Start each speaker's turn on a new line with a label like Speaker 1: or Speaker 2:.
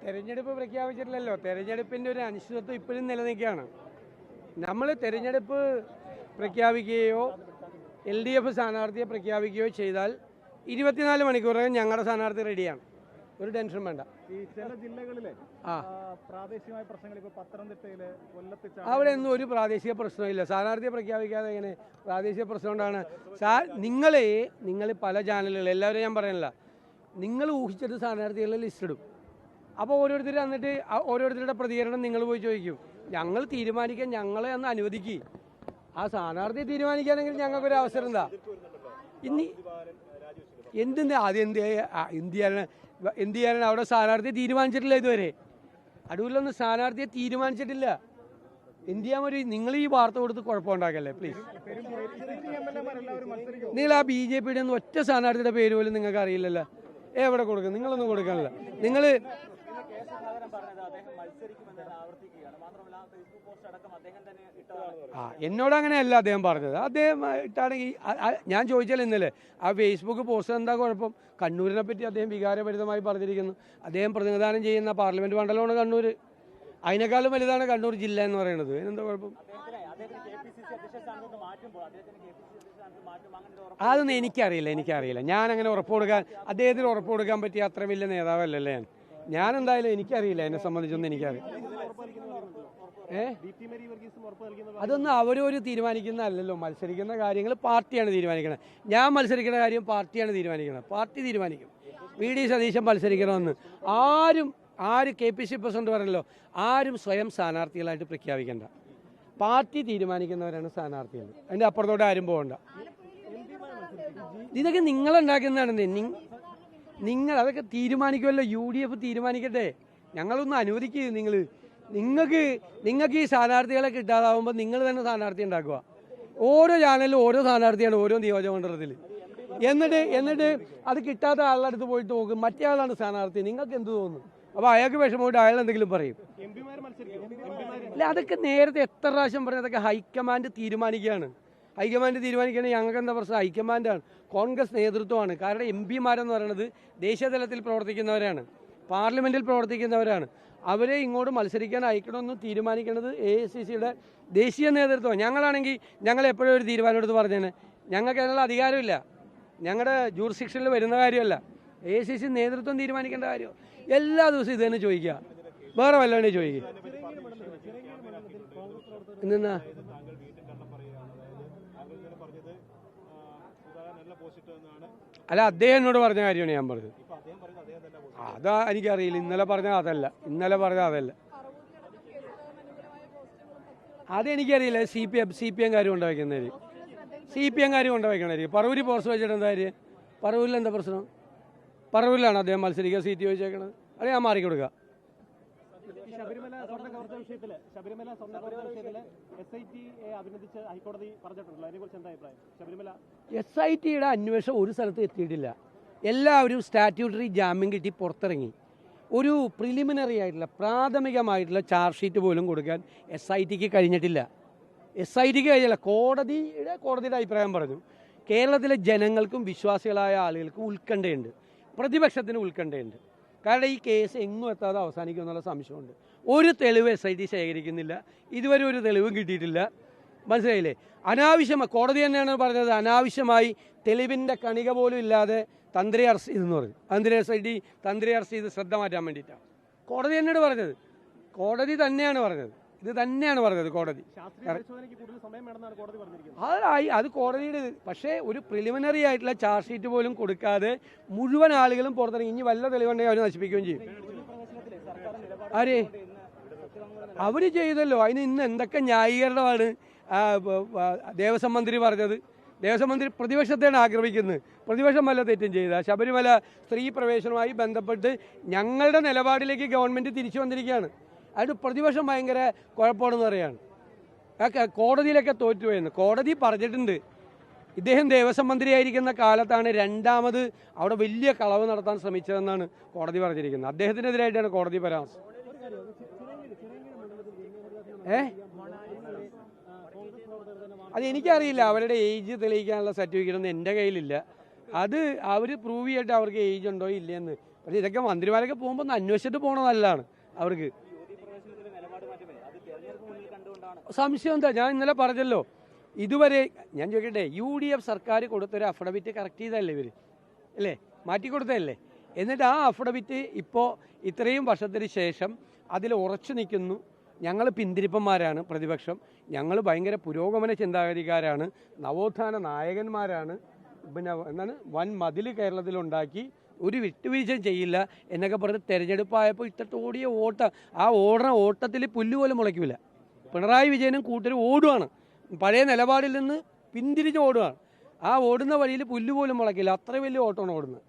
Speaker 1: തെരഞ്ഞെടുപ്പ് പ്രഖ്യാപിച്ചിട്ടില്ലല്ലോ. തെരഞ്ഞെടുപ്പിൻ്റെ ഒരു അനിശ്ചിതത്വം ഇപ്പോഴും നിലനിൽക്കുകയാണ്. നമ്മൾ തെരഞ്ഞെടുപ്പ് പ്രഖ്യാപിക്കുകയോ LDF സ്ഥാനാർത്ഥിയെ പ്രഖ്യാപിക്കുകയോ ചെയ്താൽ 24 മണിക്കൂറകം ഞങ്ങളുടെ സ്ഥാനാർത്ഥി റെഡിയാണ്. ഒരു ടെൻഷൻ വേണ്ട.
Speaker 2: ഈ ചില ജില്ലകളിലെ പ്രാദേശികമായ പ്രശ്നങ്ങൾ ഇപ്പോൾ പത്തനംതിട്ടയിൽ, കൊല്ലത്ത്
Speaker 1: അവിടെ ഒന്നും ഒരു പ്രാദേശിക പ്രശ്നമില്ല. സ്ഥാനാർത്ഥിയെ പ്രഖ്യാപിക്കാതെ എങ്ങനെ പ്രാദേശിക പ്രശ്നം കൊണ്ടാണ്? നിങ്ങൾ പല ചാനലുകൾ എല്ലാവരും ഞാൻ പറയണില്ല, നിങ്ങൾ ഊഹിച്ചിട്ട് സ്ഥാനാർത്ഥികളുടെ ലിസ്റ്റ് ഇടും. അപ്പോൾ ഓരോരുത്തർ എന്നിട്ട് ഓരോരുത്തരുടെ പ്രതികരണം നിങ്ങൾ പോയി ചോദിക്കും. ഞങ്ങൾ തീരുമാനിക്കാൻ ഞങ്ങളെ ഒന്ന് അനുവദിക്കുക. ആ സ്ഥാനാർത്ഥിയെ തീരുമാനിക്കാനെങ്കിൽ ഞങ്ങൾക്കൊരു അവസരം എന്താ? ഇനി ആദ്യം എന്ത് ചെയ്യാനാണ്? അവിടെ സ്ഥാനാർത്ഥിയെ തീരുമാനിച്ചിട്ടില്ല ഇതുവരെ. അടൂരിലൊന്നും സ്ഥാനാർത്ഥിയെ തീരുമാനിച്ചിട്ടില്ല. എന്ത് ചെയ്യാൻ ഒരു നിങ്ങൾ ഈ വാർത്ത കൊടുത്ത് കുഴപ്പമുണ്ടാക്കല്ലേ പ്ലീസ്. നിങ്ങൾ ആ BJPയുടെ ഒന്നും ഒറ്റ സ്ഥാനാർത്ഥിയുടെ പേര് പോലും നിങ്ങൾക്ക് അറിയില്ലല്ലോ. എവിടെ കൊടുക്കും? നിങ്ങളൊന്നും കൊടുക്കാനില്ല. നിങ്ങൾ എന്നോട് അങ്ങനെയല്ല അദ്ദേഹം പറഞ്ഞത്. അദ്ദേഹം ഇട്ടാണെങ്കിൽ ഞാൻ ചോദിച്ചാൽ ഇന്നലെ ആ ഫേസ്ബുക്ക് പോസ്റ്റ് എന്താ കുഴപ്പം? കണ്ണൂരിനെ പറ്റി അദ്ദേഹം വികാരഭരിതമായി പറഞ്ഞിരിക്കുന്നു. അദ്ദേഹം പ്രതിനിധാനം ചെയ്യുന്ന പാർലമെന്റ് മണ്ഡലമാണ് കണ്ണൂർ. അതിനേക്കാളും വലുതാണ് കണ്ണൂർ ജില്ല എന്ന് പറയുന്നത്. അതിനെന്താ കുഴപ്പം? അതൊന്നും എനിക്കറിയില്ല. ഞാൻ അങ്ങനെ ഉറപ്പ് കൊടുക്കാൻ, അദ്ദേഹത്തിന് ഉറപ്പ് കൊടുക്കാൻ പറ്റിയ അത്ര വലിയ നേതാവല്ലല്ലേ ഞാൻ എന്തായാലും എനിക്കറിയില്ല. എന്നെ സംബന്ധിച്ചൊന്നും എനിക്കറിയില്ല. അതൊന്നും അവരൊരു തീരുമാനിക്കുന്നതല്ലല്ലോ. മത്സരിക്കുന്ന കാര്യങ്ങൾ പാർട്ടിയാണ് തീരുമാനിക്കുന്നത്. ഞാൻ മത്സരിക്കുന്ന കാര്യം പാർട്ടിയാണ് തീരുമാനിക്കുന്നത്. പാർട്ടി തീരുമാനിക്കും. VD സതീശൻ മത്സരിക്കണമെന്ന് ആര് KPC പ്രസിഡന്റ് പറഞ്ഞല്ലോ, ആരും സ്വയം സ്ഥാനാർത്ഥികളായിട്ട് പ്രഖ്യാപിക്കേണ്ട. പാർട്ടി തീരുമാനിക്കുന്നവരാണ് സ്ഥാനാർത്ഥികൾ. അതിൻ്റെ അപ്പുറത്തോട്ട് ആരും പോകണ്ട. ഇതൊക്കെ നിങ്ങളുണ്ടാക്കുന്നതാണ്. നിങ്ങൾ അതൊക്കെ തീരുമാനിക്കുമല്ലോ. UDF തീരുമാനിക്കട്ടെ. ഞങ്ങളൊന്ന് അനുവദിക്കുക. നിങ്ങൾക്ക് ഈ സ്ഥാനാർത്ഥികളെ കിട്ടാതാവുമ്പോൾ നിങ്ങൾ തന്നെ സ്ഥാനാർത്ഥി ഉണ്ടാക്കുക. ഓരോ ചാനലിലും ഓരോ സ്ഥാനാർത്ഥിയാണ് ഓരോ നിയോജകമണ്ഡലത്തിൽ. എന്നിട്ട് അത് കിട്ടാത്ത ആളുടെ അടുത്ത് പോയിട്ട് നോക്കും, മറ്റേ ആളാണ് സ്ഥാനാർത്ഥി. നിങ്ങൾക്ക് എന്ത് തോന്നുന്നു? അപ്പോൾ അയാൾക്ക് വിഷമമായിട്ട് അയാൾ എന്തെങ്കിലും പറയും. അല്ല, അതൊക്കെ നേരത്തെ എത്ര പ്രാവശ്യം പറഞ്ഞത്? അതൊക്കെ ഹൈക്കമാൻഡ് തീരുമാനിക്കുകയാണ്. ഹൈക്കമാൻഡ് തീരുമാനിക്കുകയാണെങ്കിൽ ഞങ്ങൾക്ക് എന്താ പ്രശ്നം? ഹൈക്കമാൻഡാണ്, കോൺഗ്രസ് നേതൃത്വമാണ്. കാരണം MP-മാരെന്ന് പറയുന്നത് ദേശീയ തലത്തിൽ പ്രവർത്തിക്കുന്നവരാണ്, പാർലമെന്റിൽ പ്രവർത്തിക്കുന്നവരാണ്. അവരെ ഇങ്ങോട്ട് മത്സരിക്കാൻ അയക്കണമെന്ന് തീരുമാനിക്കുന്നത് AICCയുടെ ദേശീയ നേതൃത്വം. ഞങ്ങളാണെങ്കിൽ ഞങ്ങൾ എപ്പോഴും ഒരു തീരുമാനം എടുത്ത് പറഞ്ഞേനെ. ഞങ്ങൾക്ക് അതിനുള്ള അധികാരമില്ല. ഞങ്ങളുടെ ജൂറിസ്ഡിക്ഷനിൽ വരുന്ന കാര്യമല്ല. AICC നേതൃത്വം തീരുമാനിക്കേണ്ട കാര്യം. എല്ലാ ദിവസവും ഇത് തന്നെ ചോദിക്കുക. വേറെ വല്ലാണ്ട് ചോദിക്കുക. എന്നാ അല്ല, അദ്ദേഹം എന്നോട് പറഞ്ഞ കാര്യമാണ് ഞാൻ പറഞ്ഞത്. അതാ എനിക്കറിയില്ല. ഇന്നലെ പറഞ്ഞ അതല്ല. അതെനിക്കറിയില്ല. CPM കാര്യം കൊണ്ടുവയ്ക്കുന്നവര് കൊണ്ടുവയ്ക്കണമായിരിക്കും. പറവൂര് പോസ്റ്റ് വെച്ചിട്ട് എന്താ കാര്യം? പറവൂരിൽ എന്താ പ്രശ്നം? പറവൂരിലാണ് അദ്ദേഹം മത്സരിക്കുക, സീറ്റ് ചോദിച്ചേക്കണത്. അത് ഞാൻ മാറിക്കൊടുക്കുക.
Speaker 2: ശബരിമല സ്വർണ്ണക്കവർച്ച വിഷയത്തില് SIT അഭിനന്ദിച്ച് ഹൈക്കോടതി പറഞ്ഞിട്ടുണ്ടല്ലോ. അതിനെക്കുറിച്ച് എന്താ അഭിപ്രായം?
Speaker 1: SITയുടെ അന്വേഷണം ഒരു സ്ഥലത്ത് എത്തിയിട്ടില്ല. എല്ലാവരും സ്റ്റാറ്റ്യൂട്ടറി ജാമ്യം കിട്ടി പുറത്തിറങ്ങി. ഒരു പ്രിലിമിനറി ആയിട്ടുള്ള പ്രാഥമികമായിട്ടുള്ള ചാർജ് ഷീറ്റ് പോലും കൊടുക്കാൻ SITക്ക് കഴിഞ്ഞിട്ടില്ല. കോടതിയുടെ അഭിപ്രായം പറഞ്ഞു. കേരളത്തിലെ ജനങ്ങൾക്കും വിശ്വാസികളായ ആളുകൾക്കും ഉത്കണ്ഠയുണ്ട്, പ്രതിപക്ഷത്തിന് ഉത്കണ്ഠയുണ്ട്. കാരണം ഈ കേസ് എങ്ങും എത്താതെ അവസാനിക്കും എന്നുള്ള സംശയമുണ്ട്. ഒരു തെളിവ് SIT ശേഖരിക്കുന്നില്ല. ഇതുവരെ ഒരു തെളിവും കിട്ടിയിട്ടില്ല. മനസ്സിലായില്ലേ? അനാവശ്യമായി കോടതി തന്നെയാണ് പറഞ്ഞത്. അനാവശ്യമായി തെളിവിൻ്റെ കണിക പോലും ഇല്ലാതെ തന്ത്രി അറസ്റ്റ് ചെയ്തെന്ന് പറഞ്ഞു. SIT തന്ത്രി അറസ്റ്റ് ചെയ്ത് ശ്രദ്ധ മാറ്റാൻ വേണ്ടിയിട്ടാണ് കോടതി തന്നെയാണ് പറഞ്ഞത്. ഇത് തന്നെയാണ് പറഞ്ഞത് കോടതി. അത് കോടതിയുടെ. പക്ഷേ ഒരു പ്രിലിമിനറി ആയിട്ടുള്ള ചാർജ് ഷീറ്റ് പോലും കൊടുക്കാതെ മുഴുവൻ ആളുകളും പുറത്തിറങ്ങി. ഇനി വല്ല തെളിവുണ്ടെങ്കിൽ അവർ നശിപ്പിക്കുകയും ചെയ്യും. അവർ ചെയ്തല്ലോ. അതിന് ഇന്ന് എന്തൊക്കെ ന്യായീകരണമാണ് ദേവസ്വം മന്ത്രി പറഞ്ഞത്? ദേവസ്വം മന്ത്രി പ്രതിപക്ഷത്തെയാണ് ആക്രമിക്കുന്നത്. പ്രതിപക്ഷം വല്ല തെറ്റും ചെയ്ത ശബരിമല സ്ത്രീ പ്രവേശനവുമായി ബന്ധപ്പെട്ട് ഞങ്ങളുടെ നിലപാടിലേക്ക് ഗവൺമെൻറ് തിരിച്ചു വന്നിരിക്കുകയാണ്. അത് പ്രതിപക്ഷം ഭയങ്കര കുഴപ്പമാണെന്ന് പറയാണ്. കോടതിയിലൊക്കെ തോറ്റുപോയെന്ന് കോടതി പറഞ്ഞിട്ടുണ്ട്. ഇദ്ദേഹം ദേവസ്വം മന്ത്രിയായിരിക്കുന്ന കാലത്താണ് രണ്ടാമത് അവിടെ വലിയ കളവ് നടത്താൻ ശ്രമിച്ചതെന്നാണ് കോടതി പറഞ്ഞിരിക്കുന്നത്. അദ്ദേഹത്തിനെതിരായിട്ടാണ് കോടതി പരാമർശം. അതെനിക്കറിയില്ല. അവരുടെ ഏജ് തെളിയിക്കാനുള്ള സർട്ടിഫിക്കറ്റ് ഒന്നും എൻ്റെ കയ്യിലില്ല. അത് അവർ പ്രൂവ് ചെയ്തിട്ട് അവർക്ക് ഏജ് ഉണ്ടോ ഇല്ലയെന്ന് പക്ഷേ ഇതൊക്കെ മന്ത്രിമാരൊക്കെ പോകുമ്പോൾ ഒന്ന് അന്വേഷിച്ചിട്ട് പോകണത് നല്ലതാണ് അവർക്ക്. സംശയം എന്താ, ഞാൻ ഇന്നലെ പറഞ്ഞല്ലോ, ഇതുവരെ ഞാൻ ചോദിക്കട്ടെ, UDF സർക്കാർ കൊടുത്തൊരു അഫിഡവിറ്റ് കറക്റ്റ് ചെയ്തല്ലേ ഇവർ, അല്ലേ, മാറ്റിക്കൊടുത്തതല്ലേ? എന്നിട്ട് ആ അഫിഡവിറ്റ് ഇപ്പോൾ ഇത്രയും വർഷത്തിന് ശേഷം അതിൽ ഉറച്ചു നിൽക്കുന്നു. ഞങ്ങൾ പിന്തിരിപ്പന്മാരാണ് പ്രതിപക്ഷം, ഞങ്ങൾ ഭയങ്കര പുരോഗമന ചിന്താഗതിക്കാരാണ്, നവോത്ഥാന നായകന്മാരാണ്, പിന്നെ എന്താണ് വൻ മതിൽ കേരളത്തിലുണ്ടാക്കി, ഒരു വിട്ടുവീഴ്ചയും ചെയ്യില്ല എന്നൊക്കെ പറഞ്ഞ് തെരഞ്ഞെടുപ്പായപ്പോൾ ഇത്തോടിയ ഓട്ട, ആ ഓടുന്ന ഓട്ടത്തിൽ പുല്ലുപോലും മുളയ്ക്കില്ല. പിണറായി വിജയനും കൂട്ടരും ഓടുകയാണ്, പഴയ നിലപാടിൽ നിന്ന് പിന്തിരിഞ്ഞ് ഓടുകയാണ്. ആ ഓടുന്ന വഴിയിൽ പുല്ലുപോലും മുളയ്ക്കില്ല, അത്ര വലിയ ഓട്ടമാണ് ഓടുന്നത്.